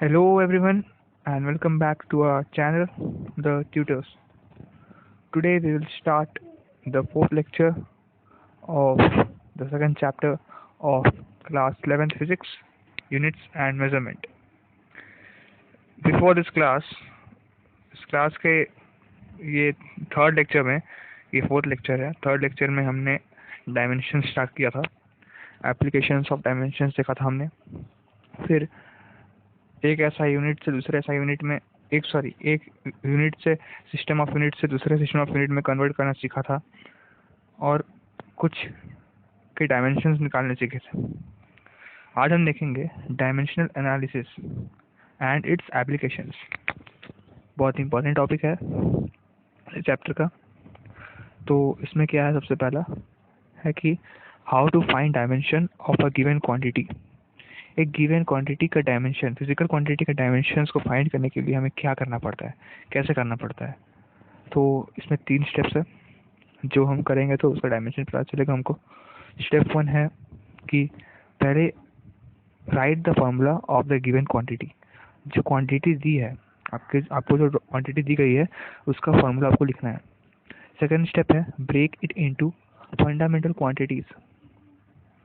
Hello everyone and welcome back to our channel, The Tutors. Today we will start the fourth lecture of the second chapter of class 11th physics, units and measurement. Before इस class के ये third lecture में, ये fourth lecture है, third lecture में हमने dimension start किया था, एप्लीकेशंस ऑफ डायमेंशन देखा था हमने। फिर एक ऐसा यूनिट से दूसरे ऐसा यूनिट में एक यूनिट से सिस्टम ऑफ यूनिट से दूसरे सिस्टम ऑफ यूनिट में कन्वर्ट करना सीखा था और कुछ के डायमेंशंस निकालने सीखे थे। आज हम देखेंगे dimensional analysis and it's applications. बहुत इंपॉर्टेंट टॉपिक है इस चैप्टर का। तो इसमें क्या है, सबसे पहला है कि how to find dimension of a given quantity. एक गिवन क्वांटिटी का डायमेंशन, फिजिकल क्वांटिटी का डायमेंशंस को फाइंड करने के लिए हमें क्या करना पड़ता है, कैसे करना पड़ता है। तो इसमें 3 स्टेप्स है जो हम करेंगे तो उसका डायमेंशन पता चलेगा हमको। स्टेप 1 है कि पहले right the formula of the given quantity. जो क्वांटिटी दी है आपको जो क्वांटिटी दी गई है उसका फॉर्मूला आपको लिखना है। सेकंड स्टेप है break it into fundamental quantities.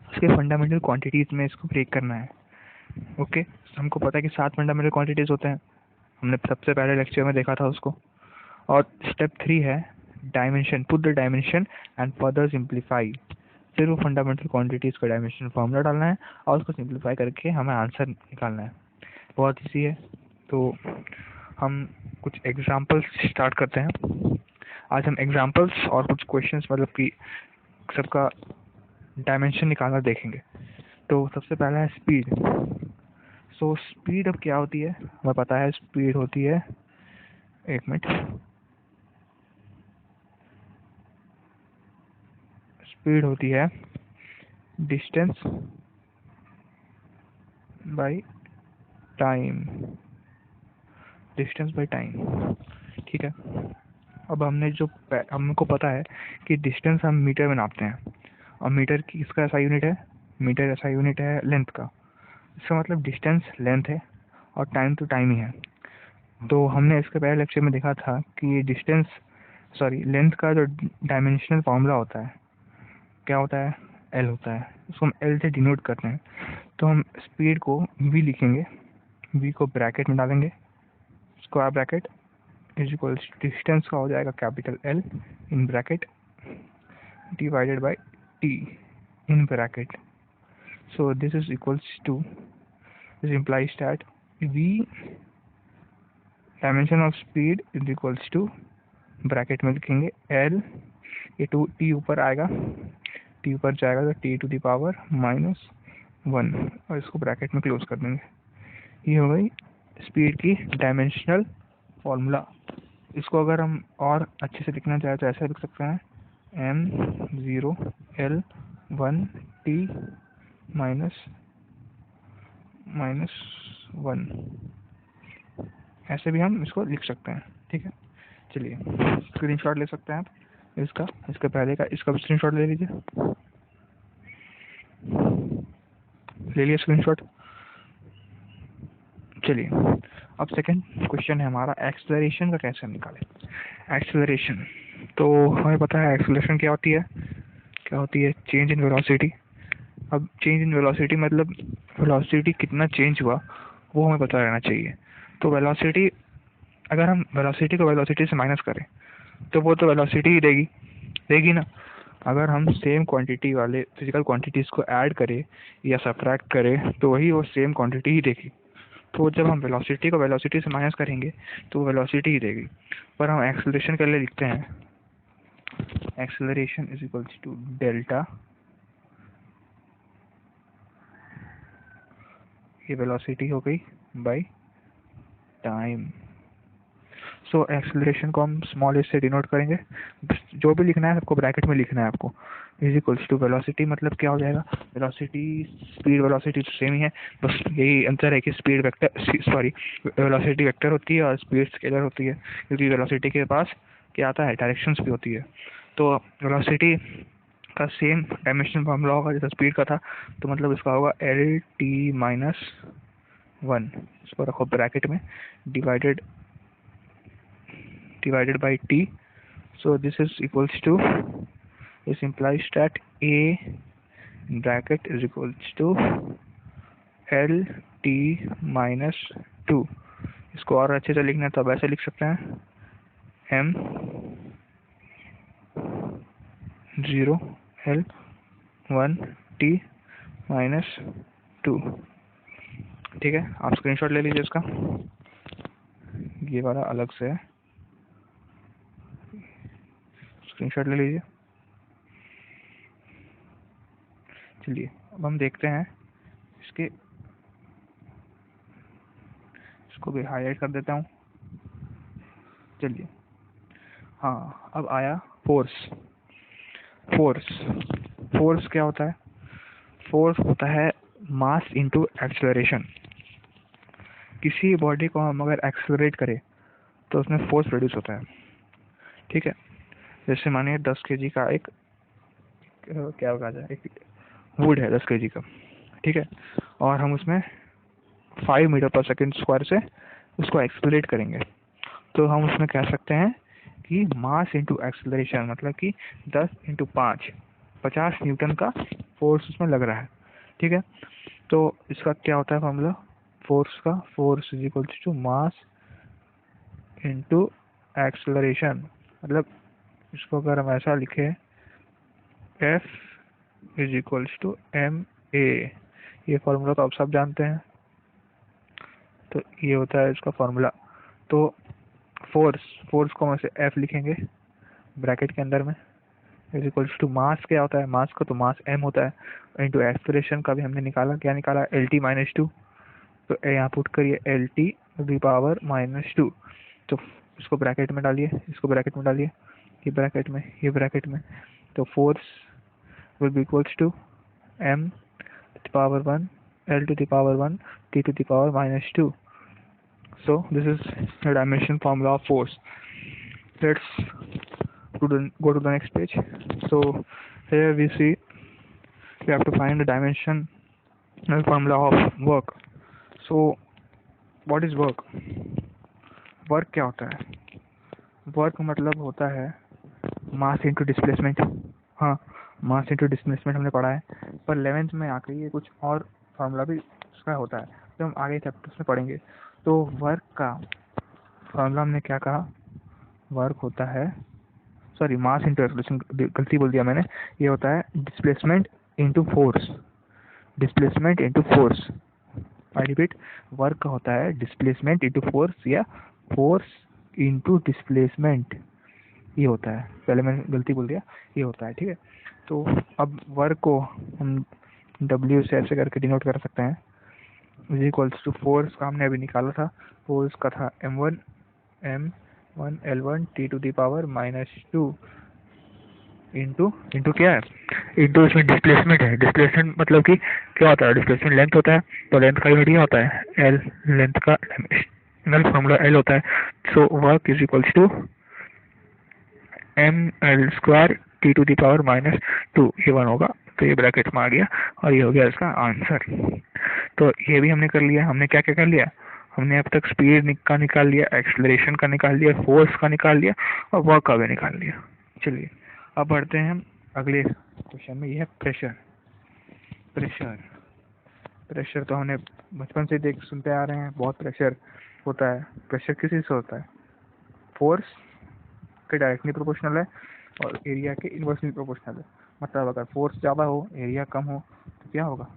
उसके फंडामेंटल क्वांटिटीज में इसको ब्रेक करना है। ओके, हमको पता है कि 7 फंडामेंटल क्वांटिटीज होते हैं, हमने सबसे पहले लेक्चर में देखा था उसको। और स्टेप 3 है dimension, put the dimension and further simplify. फिर वो फंडामेंटल क्वांटिटीज का डायमेंशन फॉर्मूला डालना है और उसको सिंप्लीफाई करके हमें आंसर निकालना है। बहुत ईजी है। तो हम कुछ एग्जांपल्स स्टार्ट करते हैं। आज हम एग्जांपल्स और कुछ क्वेश्चंस, मतलब कि सबका डायमेंशन निकालना देखेंगे। तो सबसे पहला है स्पीड। सो स्पीड अब क्या होती है, हमें पता है स्पीड होती है, एक मिनट, स्पीड होती है distance by time, distance by time. ठीक है। अब हमको पता है कि डिस्टेंस हम मीटर में नापते हैं और मीटर की इसका ऐसा यूनिट है, मीटर ऐसा यूनिट है लेंथ का। इसका मतलब डिस्टेंस लेंथ है और टाइम तो टाइम ही है। तो हमने इसके पहले लेक्चर में देखा था कि लेंथ का जो डायमेंशनल फॉर्मूला होता है क्या होता है, एल होता है। उसको हम एल से डिनोट करते हैं। तो हम स्पीड को वी लिखेंगे, वी को ब्रैकेट में डालेंगे, square bracket is equals distance का हो जाएगा capital L in bracket divided by T in bracket. So this is equals to, this implies that v dimension of speed is equals to, bracket में लिखेंगे L, ये to T ऊपर आएगा, T ऊपर जाएगा तो टी टू द पावर -1 और इसको ब्रैकेट में क्लोज कर देंगे। ये हो गई स्पीड की डायमेंशनल फॉर्मूला। इसको अगर हम और अच्छे से लिखना चाहें तो ऐसे लिख सकते हैं m0 l1 t -1, ऐसे भी हम इसको लिख सकते हैं। ठीक है, चलिए स्क्रीनशॉट ले सकते हैं आप इसका पहले का, इसका भी स्क्रीनशॉट ले लीजिए, ले लिया स्क्रीनशॉट। चलिए अब सेकंड क्वेश्चन है हमारा, एक्सेलरेशन का कैसे हम निकालें। एक्सेलरेशन, तो हमें पता है एक्सेलरेशन क्या होती है चेंज इन वेलोसिटी। अब चेंज इन वेलोसिटी मतलब वेलोसिटी कितना चेंज हुआ वो हमें पता रहना चाहिए। तो वेलोसिटी, अगर हम वेलोसिटी को वेलोसिटी से माइनस करें तो वो तो वेलोसिटी ही देगी ना। अगर हम सेम क्वांटिटी वाले फिजिकल क्वांटिटीज को ऐड करें या सब्ट्रैक्ट करें तो वही वो सेम क्वांटिटी ही देगी। तो जब हम वेलोसिटी को वेलोसिटी से माइनस करेंगे तो वो वेलोसिटी ही देगी। पर हम एक्सेलरेशन के लिए लिखते हैं acceleration is equals to delta, ये वेलोसिटी हो गई, बाय टाइम। सो एक्सेलरेशन को हम स्मॉल एस से डिनोट करेंगे। जो भी लिखना है सबको ब्रैकेट में लिखना है आपको। इज इक्वल्स टू वेलोसिटी, मतलब क्या हो जाएगा, वेलोसिटी स्पीड वेलोसिटी तो सेम ही है, बस यही अंतर है कि स्पीड वेक्टर वेलोसिटी वेक्टर होती है और स्पीड स्केलर होती है, क्योंकि वेलोसिटी के पास क्या आता है, डायरेक्शंस भी होती है। तो वेलोसिटी का सेम डायमेंशन फॉर्मूला होगा जैसा स्पीड का था, तो मतलब इसका होगा एल टी माइनस 1, इसको रखो ब्रैकेट में, divided by t. So this is equals to, this implies that a bracket is equals to l t minus 2. इसको और अच्छे से लिखना है तो अब ऐसे लिख सकते हैं m 0 l 1 t minus 2. ठीक है, आप स्क्रीनशॉट ले लीजिए इसका, ये वाला अलग से है, स्क्रीनशॉट ले लीजिए। चलिए अब हम देखते हैं इसको भी हाईलाइट कर देता हूँ। चलिए, हाँ अब आया फोर्स। फोर्स क्या होता है? फोर्स होता है मास इनटू एक्सेलरेशन। किसी बॉडी को हम अगर एक्सेलरेट करें तो उसमें फोर्स प्रोड्यूस होता है। ठीक है, जैसे मानिए 10 kg का एक क्या कहा जाए, एक वुड है 10 kg का, ठीक है, और हम उसमें 5 मीटर पर सेकेंड स्क्वायर से उसको एक्सेलरेट करेंगे, तो हम उसमें कह सकते हैं कि मास इंटू एक्सेलरेशन, मतलब कि 10 इंटू 5, 50 न्यूटन का फोर्स उसमें लग रहा है। ठीक है, तो इसका क्या होता है फॉर्मूला फोर्स का? Force is equal to mass into acceleration. मतलब इसको अगर हम ऐसा लिखे, F is equals to ma, ये फॉर्मूला तो आप सब जानते हैं, तो ये होता है इसका फॉर्मूला। तो फोर्स को हम ऐसे F लिखेंगे ब्रैकेट के अंदर में, इज इक्वल्स टू मास क्या होता है? मास का तो मास m होता है, इंटू एक्सेलरेशन का भी हमने निकाला, क्या निकाला? LT minus 2। तो यहाँ पुट करिए LT दी पावर माइनस 2, तो इसको ब्रैकेट में डालिए, इसको ब्रैकेट में डालिए, ये ब्रैकेट में, ये ब्रैकेट में, तो force will be equals to m to the power 1 l to the power 1 t to the power minus 2. So this is the dimension formula of force. Let's go to the next page. So here we see we have to find the dimensional formula of work. So what is work? Work क्या होता है? Work मतलब होता है mass into displacement. हाँ, mass into displacement हमने पढ़ा है, पर 11th में आकर ये कुछ और फार्मूला भी उसका होता है, तो हम आगे चैप्टर्स में पढ़ेंगे। तो वर्क का फार्मूला हमने क्या कहा? वर्क होता है, सॉरी मास इंटू एक्सेलरेशन, गलती बोल दिया मैंने, ये होता है displacement into force, displacement into force. I repeat, work का होता है डिस्प्लेसमेंट इंटू फोर्स या फोर्स इंटू डिस्प्लेसमेंट, ये होता है। पहले मैंने गलती बोल दिया, ये होता है। ठीक है, तो अब वर्क को हम W से ऐसे करके डिनोट कर सकते हैं, इज इक्वल्स टू फोर्स का हमने अभी निकाला था, फोर्स का था m1 L1 t to the power minus 2 into क्या है? इंटू इसमें डिस्प्लेसमेंट है। डिस्प्लेसमेंट मतलब कि क्या होता है? डिस्प्लेसमेंट लेंथ होता है, तो लेंथ का यूनिट होता है L, लेंथ का डायमेंशनल फॉर्मूला L होता है। So work is equals to ml square t to the power minus 2, ये 1 होगा, तो ये ब्रैकेट में आ गया और ये हो गया इसका आंसर। तो ये भी हमने कर लिया। हमने क्या क्या कर लिया? हमने अब तक स्पीड का निकाल लिया, एक्सेलरेशन का निकाल लिया, फोर्स का निकाल लिया और वर्क का भी निकाल लिया। चलिए अब बढ़ते हैं हम अगले क्वेश्चन में, ये है प्रेशर। प्रेशर तो हमने बचपन से देख सुनते आ रहे हैं, बहुत प्रेशर होता है। प्रेशर किसी से होता है? फोर्स के डायरेक्टली प्रोपोर्शनल है और एरिया के इनवर्सली प्रोपोर्शनल है। मतलब अगर फोर्स ज़्यादा हो, एरिया कम हो, तो क्या होगा?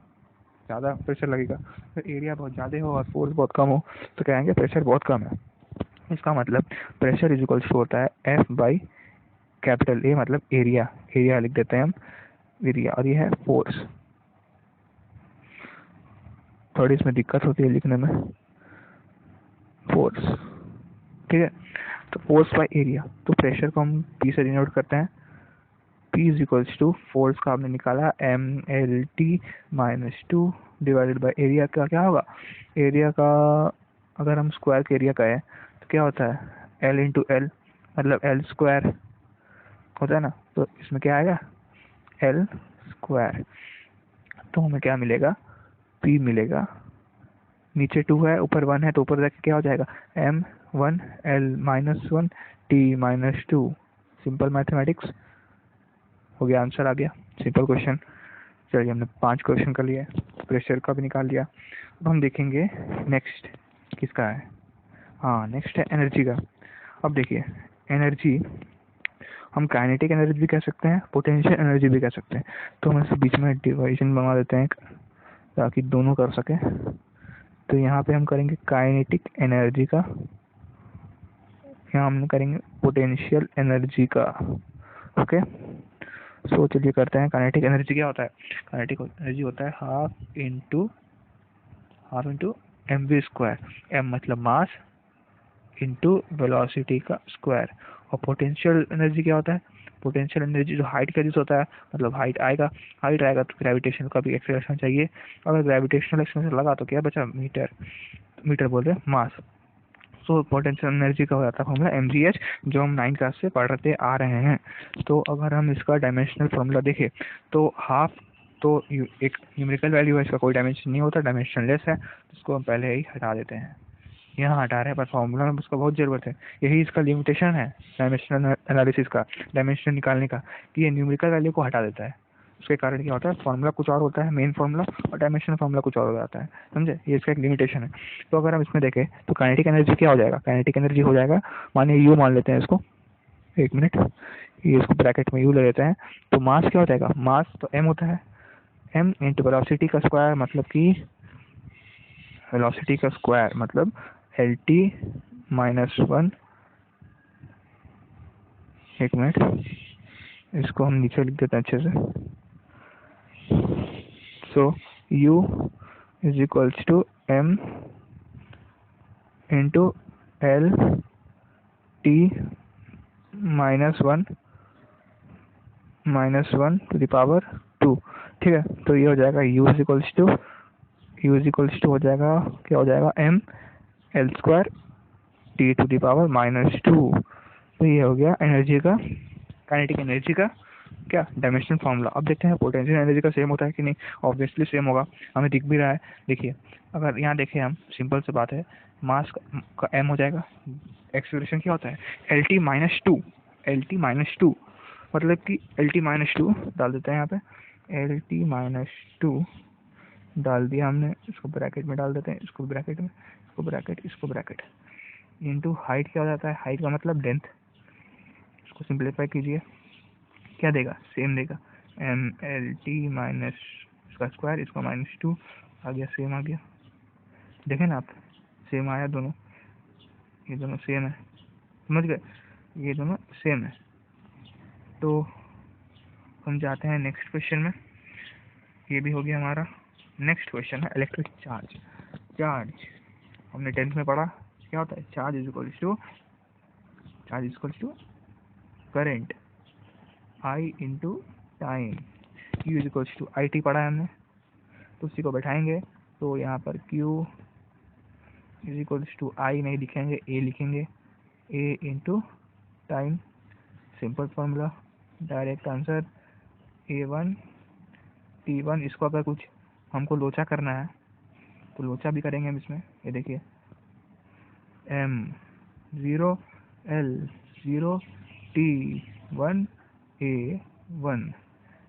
ज़्यादा प्रेशर लगेगा। तो एरिया बहुत ज़्यादा हो और फोर्स बहुत कम हो तो कहेंगे प्रेशर बहुत कम है। इसका मतलब प्रेशर इज इक्वल्स टू होता है F बाई कैपिटल A, मतलब एरिया लिख देते हैं हम, एरिया, और ये है फोर्स। थोड़ी इसमें दिक्कत होती है लिखने में, फोर्स। ठीक है, तो फोर्स बाई एरिया, तो प्रेशर को हम P से डिनोट करते हैं। P is equals to force का हमने निकाला mLT minus 2 divided by area का क्या होगा? एरिया का अगर हम स्क्वायर के एरिया का है तो क्या होता है? L इंटू L, मतलब L स्क्वायर होता है ना, तो इसमें क्या आएगा? L square. तो हमें क्या मिलेगा? P मिलेगा नीचे 2 है, ऊपर 1 है, तो ऊर जाके क्या हो जाएगा, m1 l-1 t-2। Simple mathematics हो गया, आंसर आ गया, सिंपल क्वेश्चन। चलिए हमने 5 क्वेश्चन कर लिया, प्रेशर का भी निकाल लिया। अब हम देखेंगे नेक्स्ट किसका है। हाँ, नेक्स्ट है एनर्जी का। अब देखिए एनर्जी हम काइनेटिक एनर्जी भी कह सकते हैं, पोटेंशियल एनर्जी भी कह सकते हैं। तो हम इस बीच में डिवाइजन बना देते हैं ताकि दोनों कर सके। तो यहाँ पे हम करेंगे काइनेटिक एनर्जी का, यहाँ हम करेंगे पोटेंशियल एनर्जी का। ओके, सो चलिए करते हैं। काइनेटिक एनर्जी क्या होता है, काइनेटिक एनर्जी होता है half into mv square, m मतलब मास इंटू वेलोसिटी का स्क्वायर। और पोटेंशियल एनर्जी क्या होता है, पोटेंशियल एनर्जी जो हाइट का यूज होता है, मतलब हाइट आएगा तो ग्रेविटेशन का भी एक्सेलरेशन चाहिए। अगर ग्रेविटेशनल एक्सेलरेशन लगा तो क्या बचा, मीटर बोल रहे हैं, मास। सो पोटेंशियल एनर्जी का हो जाता है फॉर्मूला mgh, जो हम 9th क्लास से पढ़ते आ रहे हैं। तो अगर हम इसका डायमेंशनल फॉर्मूला देखें तो हाफ तो एक न्यूमेरिकल वैल्यू है, इसका कोई डायमेंशन नहीं होता, डायमेंशनलेस है, तो इसको हम पहले ही हटा देते हैं। यहाँ हटा रहे हैं, पर फॉर्मूला में उसका बहुत ज़रूरत है। यही इसका लिमिटेशन है डायमेंशनल एनालिसिस का, डायमेंशन निकालने का, कि ये न्यूमेरिकल वैल्यू को हटा देता है। उसके कारण क्या होता है, फॉर्मूला कुछ और होता है मेन फॉर्मूला, और डायमेंशनल फॉर्मूला कुछ और हो जाता है, समझे, ये इसका एक लिमिटेशन है। तो अगर हम इसमें देखें तो काइनेटिक एनर्जी क्या हो जाएगा, काइनेटिक एनर्जी हो जाएगा, मानिए यू मान लेते हैं इसको, एक मिनट, ये इसको ब्रैकेट में यू ले लेते हैं। तो मास क्या हो जाएगा, मास तो m होता है, m इंटू वेलोसिटी का स्क्वायर, मतलब कि वेलोसिटी का स्क्वायर मतलब LT-1। एक मिनट, इसको हम नीचे लिख देते हैं अच्छे से। So U is equals to m into LT-1 to the power 2। ठीक है, तो ये हो जाएगा U इज इक्वल्स टू हो जाएगा, क्या हो जाएगा, m l square t to the power -2। तो ये हो गया एनर्जी का, काइनेटिक एनर्जी का क्या डायमेंशनल फॉर्मूला। अब देखते हैं पोटेंशियल एनर्जी का सेम होता है कि नहीं, ऑब्वियसली सेम होगा, हमें दिख भी रहा है। देखिए अगर यहाँ देखें हम, सिंपल सी बात है, मास का m हो जाएगा, एक्सेलरेशन क्या होता है LT-2, मतलब कि LT-2 डाल देते हैं यहाँ पे, LT-2 डाल दिया हमने, इसको ब्रैकेट में डाल देते हैं, इसको ब्रैकेट में, इसको ब्रैकेट इंटू हाइट क्या हो जाता है, हाइट का मतलब लेंथ। इसको सिंप्लीफाई कीजिए, क्या देगा, सेम देगा, MLT माइनस इसका स्क्वायर, इसका -2 आ गया, सेम आ गया, देखें ना आप, सेम आया दोनों, ये दोनों सेम है, समझ गए, ये दोनों सेम है। तो हम जाते हैं नेक्स्ट क्वेश्चन में, ये भी हो गया हमारा। नेक्स्ट क्वेश्चन है इलेक्ट्रिक चार्ज। हमने 10th में पढ़ा क्या होता है, charge is equals to current I into time, Q is equals to IT पढ़ा है हमने, तो उसी को बैठाएंगे। तो यहाँ पर Q is equals to I नहीं लिखेंगे, A लिखेंगे, A into time, simple formula, direct answer A1 T1। इसको अगर कुछ हमको लोचा करना है तो लोचा भी करेंगे हम इसमें, ये देखिए M0 L0 T1 A1,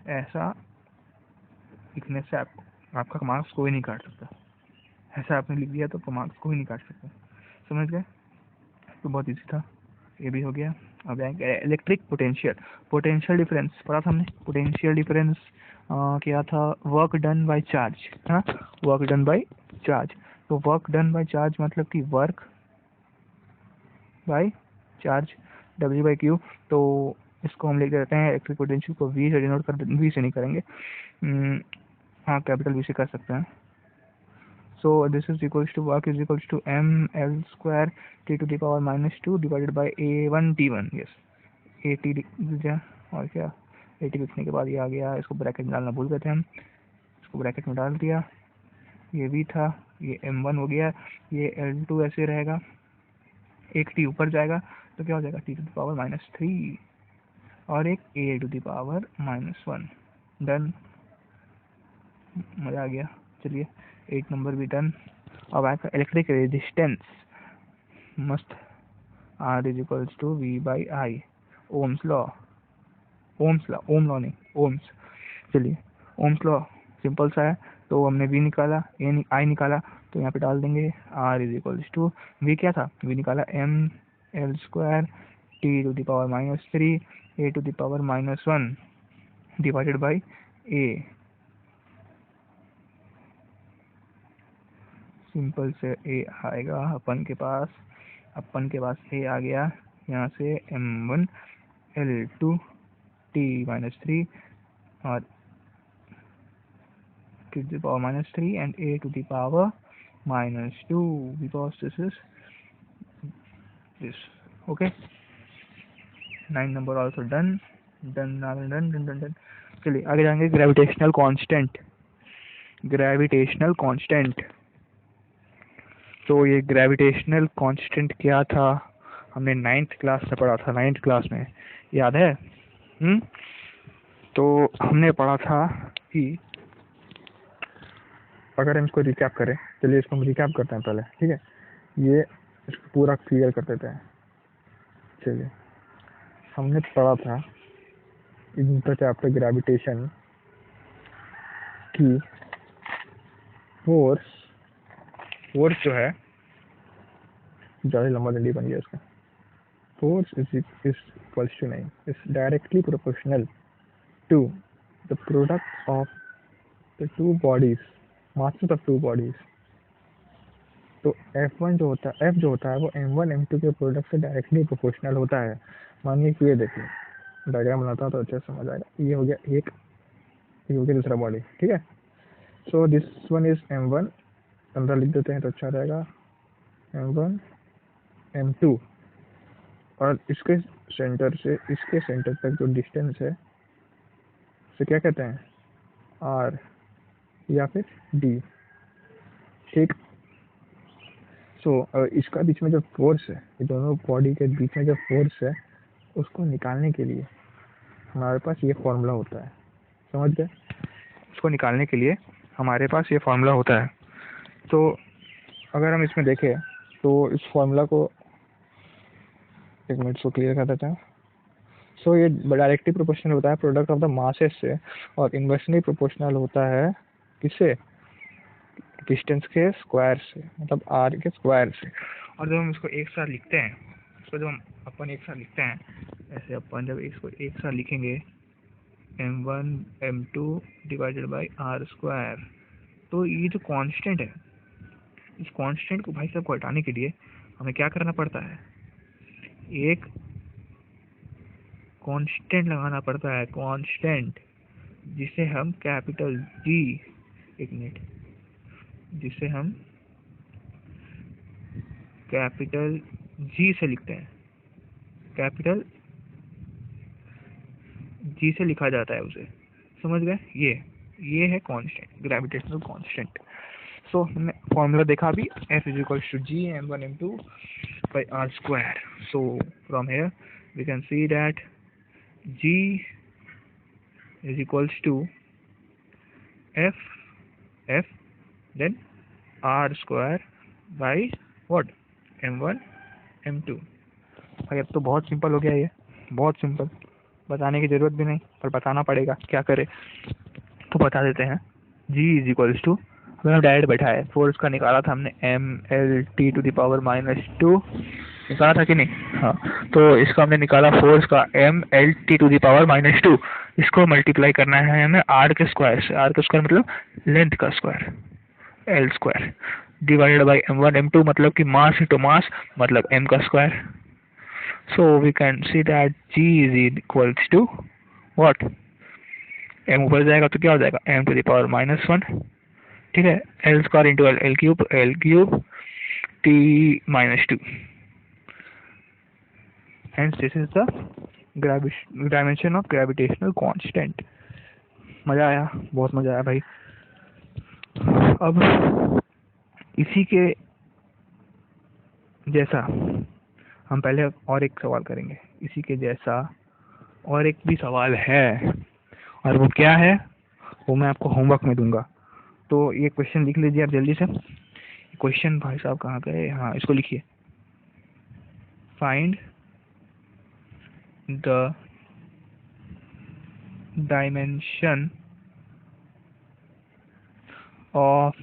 ऐसा लिखने से आपका मार्क्स कोई नहीं काट सकता। ऐसा आपने लिख दिया तो मार्क्स कोई नहीं काट सकता, समझ गए। तो बहुत इजी था, ये भी हो गया। अब आएंगे इलेक्ट्रिक पोटेंशियल डिफरेंस पढ़ा था हमने। पोटेंशियल डिफरेंस क्या था, वर्क डन बाय चार्ज, हाँ, वर्क डन बाय चार्ज। तो वर्क डन बाय चार्ज मतलब कि वर्क बाय चार्ज, W/Q। तो इसको हम लिख देते हैं, इलेक्ट्रिक पोटेंशियल को V से डिनोट कर, V से नहीं करेंगे, हाँ कैपिटल V से कर सकते हैं। So this is equals to work is equals to ml square t to the power -2 divided by a1 t1। yes, at लिख दिया, और क्या, at लिखने के बाद ये आ गया, इसको ब्रैकेट में डालना भूल गए थे हम, इसको ब्रैकेट में डाल दिया, ये भी था, ये m1 हो गया, ये l2 ऐसे रहेगा, एक t ऊपर जाएगा तो क्या हो जाएगा, t to the power -3 और एक a to the power -1। Done, मज़ा आ गया। चलिए 8 नंबर भी डन। अब आएगा इलेक्ट्रिक रेजिस्टेंस, मस्त R is equals to V by I, Ohm's law, Ohm law नहीं, ओम्स। चलिए ओम्स लॉ सिंपल सा है, तो हमने V निकाला, आई निकाला, तो यहाँ पे डाल देंगे R is equals to, V क्या था, V निकाला M L square T to the power -3 A to the power -1 divided by A। Simple से A आएगा अपन के पास A आ गया, यहाँ से M1 L2 T-3 और to the power -3 and A to the power -2 because this is this. Okay, 9 number also done. चलिए आगे जाएंगे ग्रेविटेशनल कांस्टेंट। तो ये ग्रेविटेशनल कांस्टेंट क्या था, हमने 9th क्लास में पढ़ा था, 9th क्लास में, याद है? तो हमने पढ़ा था कि अगर हम इसको रिकैप करें, चलिए इसको हम रिकैप करते हैं पहले, ठीक है? ये इसको पूरा क्लियर कर देते हैं। चलिए, हमने पढ़ा था इन द चैप्टर ग्रेविटेशन की फोर्स जो है, ज़्यादा लंबा डंडी बन गया इसका, force is equals to 9 is directly proportional to the product of the two bodies, masses of two bodies. तो F1 जो होता है, F जो होता है वो M1 M2 के प्रोडक्ट से डायरेक्टली प्रोपोर्शनल होता है। मानिए कि ये देखिए, डायग्राम बनाता हूँ तो अच्छे से समझ आएगा। ये हो गया एक, ये हो गया दूसरा बॉडी, ठीक है? So this one is M1, अंदर लिख देते हैं तो अच्छा रहेगा, M1 M2, और इसके सेंटर से इसके सेंटर तक जो डिस्टेंस है उसे क्या कहते हैं, R या फिर D, ठीक? सो इसका बीच में जो फोर्स है, ये दोनों बॉडी के बीच में जो फोर्स है, उसको निकालने के लिए हमारे पास ये फॉर्मूला होता है, समझ गए? उसको निकालने के लिए हमारे पास ये फॉर्मूला होता है। तो अगर हम इसमें देखें तो इस फॉर्मूला को, एक मिनट को क्लियर कर देते हैं। सो ये डायरेक्टली प्रोपोर्शनल होता है प्रोडक्ट ऑफ द मासेस से, और इन्वर्सली प्रोपोर्शनल होता है किससे, डिस्टेंस के स्क्वायर से, मतलब R के स्क्वायर से। और जब हम इसको एक साथ लिखते हैं, इसको जब हम अपन एक साथ लिखते हैं, ऐसे अपन जब इसको एक साथ लिखेंगे M1 M2 divided by R square, तो ये जो कांस्टेंट है, इस कांस्टेंट को भाई साहब को हटाने के लिए हमें क्या करना पड़ता है, एक कांस्टेंट लगाना पड़ता है, कांस्टेंट, जिसे हम कैपिटल G, एक मिनट, जिसे हम कैपिटल G से लिखते हैं, कैपिटल G से लिखा जाता है उसे, समझ गए? ये है कांस्टेंट, ग्रेविटेशनल कांस्टेंट। सो हमने फॉर्मूला देखा अभी, F is equal to G M1 M2 by R square. So from here we can see that G is equals to F then R square by what, M1 M2। भाई अब तो बहुत simple हो गया, ये बहुत सिंपल, बताने की जरूरत भी नहीं, पर बताना पड़ेगा, क्या करें? तो बता देते हैं। G इज इक्वल्स टू, हमने डायरेक्ट बैठा है, फोर्स का निकाला था हमने, MLT टू द पावर -2 निकाला था कि नहीं? हाँ, तो इसका हमने निकाला फोर्स का MLT टू द पावर -2, इसको मल्टीप्लाई करना है हमें R के स्क्वायर से, R का स्क्वायर मतलब लेंथ का square, L square, divided by M1 M2 मतलब कि मास इंटू मास मतलब M का square. So we can see that G is equals to what, M ऊपर जाएगा तो क्या हो जाएगा, M टू द पावर -1, ठीक है, L square into L cube T-2। Hence this is the dimension of gravitational constant। मजा आया, बहुत मजा आया भाई। अब इसी के जैसा हम पहले और एक सवाल करेंगे, इसी के जैसा और एक भी सवाल है, और वो क्या है वो मैं आपको होमवर्क में दूंगा। तो ये क्वेश्चन लिख लीजिए आप जल्दी से। क्वेश्चन भाई साहब कहाँ गए, हाँ इसको लिखिए, फाइंड द डायमेंशन ऑफ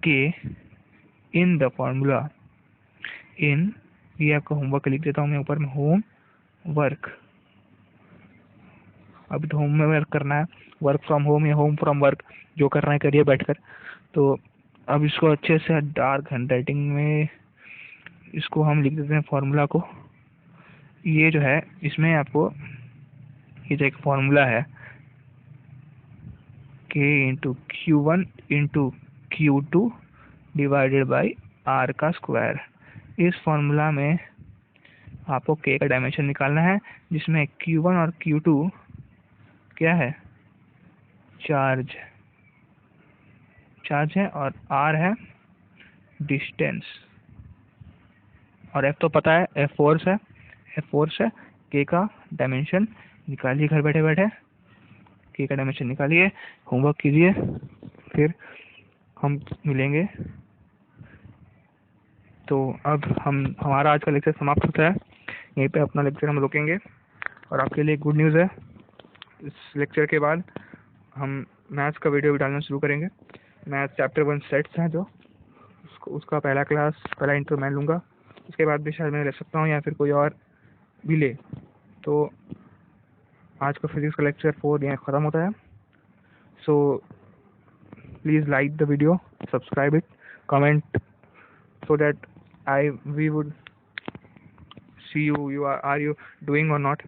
के इन द फॉर्मूला इन, ये आपका होमवर्क लिख देता हूँ मैं ऊपर में, होम वर्क। अभी तो होम में वर्क करना है, वर्क फ्रॉम होम या होम फ्रॉम वर्क, जो करना है करिए बैठकर। तो अब इसको अच्छे से डार्क हैंड राइटिंग में इसको हम लिख देते हैं फॉर्मूला को। ये जो है इसमें आपको ये जो एक फॉर्मूला है k into Q1 into Q2 divided by R का स्क्वायर। इस फॉर्मूला में आपको k का डायमेंशन निकालना है, जिसमें Q1 और Q2 क्या है, चार्ज है, और R है डिस्टेंस, और F तो पता है, F फोर्स है। K का डायमेंशन निकालिए घर बैठे बैठे, K का डायमेंशन निकालिए, होमवर्क कीजिए, फिर हम मिलेंगे। तो अब हमारा आज का लेक्चर समाप्त होता है, यहीं पे अपना लेक्चर हम रोकेंगे। और आपके लिए गुड न्यूज़ है, इस लेक्चर के बाद हम मैथ्स का वीडियो भी डालना शुरू करेंगे। मैथ चैप्टर 1 सेट्स हैं जो उसका पहला इंट्रो मैं लूँगा, उसके बाद भी शायद मैं ले सकता हूँ या फिर कोई और भी ले। तो आज का फिजिक्स का लेक्चर 4 यहाँ ख़त्म होता है। So please like the video, subscribe it, comment, so that we would see are you doing or not.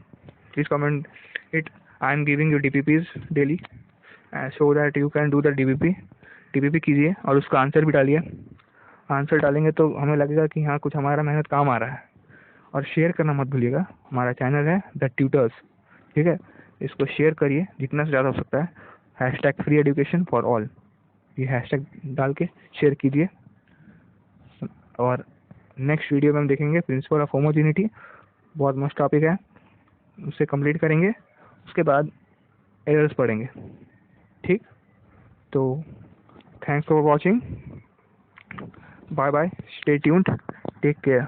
Please comment it. I am giving you DPPs daily so that you can do the DPP कीजिए और उसका answer भी डालिए। Answer डालेंगे तो हमें लगेगा कि हाँ कुछ हमारा मेहनत काम आ रहा है। और शेयर करना मत भूलिएगा, हमारा चैनल है द ट्यूटर्स, ठीक है, इसको शेयर करिए जितना से ज़्यादा हो सकता है। #free education for all, ये हैशटैग डाल के शेयर कीजिए। और नेक्स्ट वीडियो में हम देखेंगे प्रिंसिपल ऑफ होमोजेनिटी, बहुत मस्त टॉपिक है, उसे कंप्लीट करेंगे, उसके बाद एरर्स पढ़ेंगे। ठीक, तो thanks for watching, bye bye, stay tuned, take care.